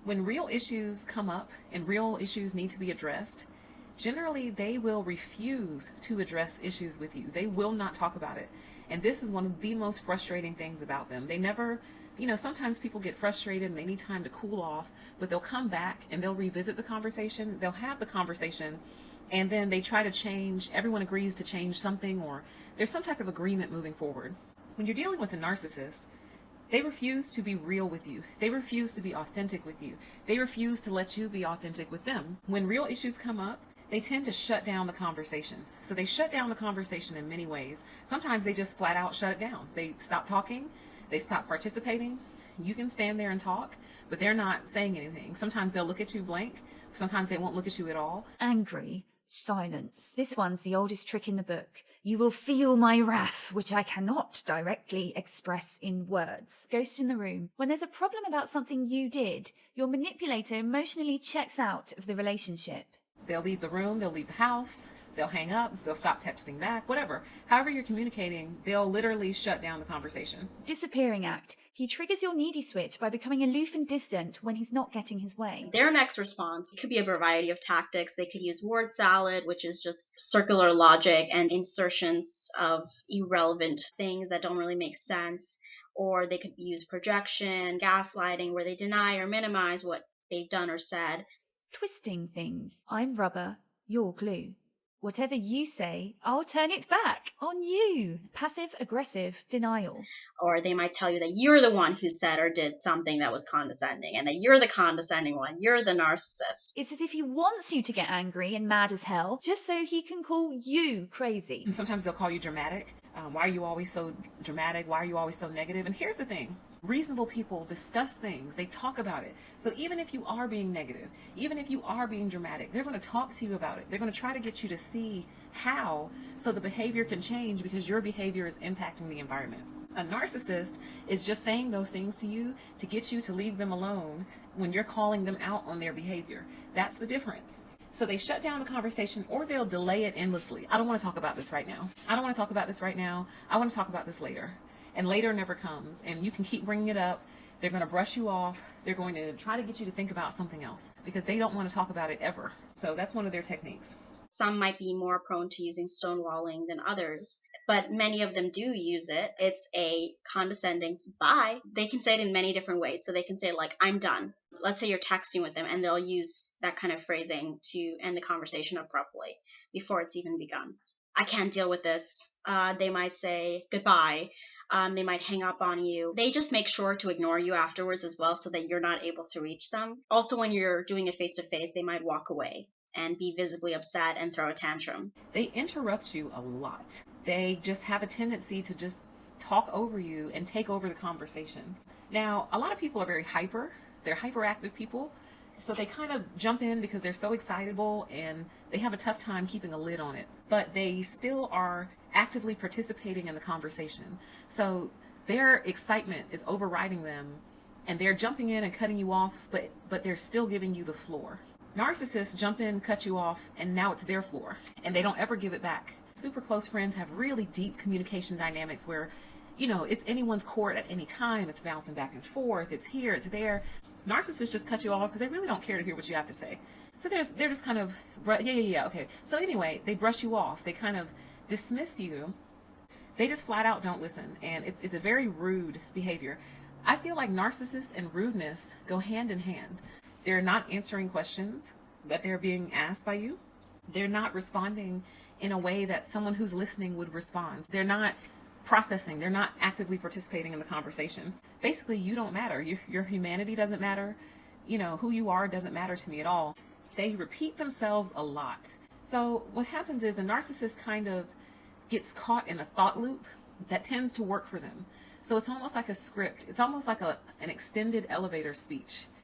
When real issues come up and real issues need to be addressed, generally they will refuse to address issues with you. They will not talk about it. And this is one of the most frustrating things about them. They never, sometimes people get frustrated and they need time to cool off, but they'll come back and they'll revisit the conversation. They'll have the conversation and then they try to change. Everyone agrees to change something, or there's some type of agreement moving forward. When you're dealing with a narcissist, they refuse to be real with you. They refuse to be authentic with you. They refuse to let you be authentic with them. When real issues come up, they tend to shut down the conversation. So they shut down the conversation in many ways. Sometimes they just flat out shut it down. They stop talking. They stop participating. You can stand there and talk, but they're not saying anything. Sometimes they'll look at you blank. Sometimes they won't look at you at all. Angry. Silence. This one's the oldest trick in the book. You will feel my wrath, which I cannot directly express in words. Ghost in the room. When there's a problem about something you did, your manipulator emotionally checks out of the relationship. They'll leave the room, they'll leave the house, they'll hang up, they'll stop texting back, whatever. However you're communicating, they'll literally shut down the conversation. Disappearing act. He triggers your needy switch by becoming aloof and distant when he's not getting his way. Their next response could be a variety of tactics. They could use word salad, which is just circular logic and insertions of irrelevant things that don't really make sense. Or they could use projection, gaslighting, where they deny or minimize what they've done or said. Twisting things. I'm rubber, you're glue. Whatever you say, I'll turn it back on you. Passive-aggressive denial. Or they might tell you that you're the one who said or did something that was condescending, and that you're the condescending one. You're the narcissist. It's as if he wants you to get angry and mad as hell, just so he can call you crazy. And sometimes they'll call you dramatic. Why are you always so dramatic? Why are you always so negative? And here's the thing. Reasonable people discuss things. They talk about it. So even if you are being negative, even if you are being dramatic, they're going to talk to you about it. They're going to try to get you to see how, so the behavior can change, because your behavior is impacting the environment. A narcissist is just saying those things to you to get you to leave them alone when you're calling them out on their behavior. That's the difference. So they shut down the conversation, or they'll delay it endlessly. I don't want to talk about this right now. I don't want to talk about this right now. I want to talk about this later. And later never comes. And you can keep bringing it up. They're going to brush you off. They're going to try to get you to think about something else because they don't want to talk about it ever. So that's one of their techniques. Some might be more prone to using stonewalling than others, but many of them do use it. It's a condescending bye. They can say it in many different ways. So they can say, like, I'm done. Let's say you're texting with them, and they'll use that kind of phrasing to end the conversation abruptly before it's even begun. I can't deal with this. They might say goodbye. They might hang up on you. They just make sure to ignore you afterwards as well, so that you're not able to reach them. Also, when you're doing it face-to-face, they might walk away and be visibly upset and throw a tantrum. They interrupt you a lot. They just have a tendency to just talk over you and take over the conversation. Now, a lot of people are very hyper. They're hyperactive people. So they kind of jump in because they're so excitable and they have a tough time keeping a lid on it. But they still are actively participating in the conversation. So their excitement is overriding them and they're jumping in and cutting you off, but they're still giving you the floor. Narcissists jump in, cut you off, and now it's their floor, and they don't ever give it back. Super close friends have really deep communication dynamics where, it's anyone's court at any time. It's bouncing back and forth. It's here, it's there. Narcissists just cut you off because they really don't care to hear what you have to say. So they're just kind of, okay. So anyway, they brush you off. They kind of dismiss you. They just flat out don't listen, and it's a very rude behavior. I feel like narcissists and rudeness go hand in hand. They're not answering questions that they're being asked by you. They're not responding in a way that someone who's listening would respond. They're not processing. They're not actively participating in the conversation. Basically, you don't matter. Your humanity doesn't matter. Who you are doesn't matter to me at all. They repeat themselves a lot. So what happens is the narcissist kind of gets caught in a thought loop that tends to work for them. So it's almost like a script. It's almost like an extended elevator speech.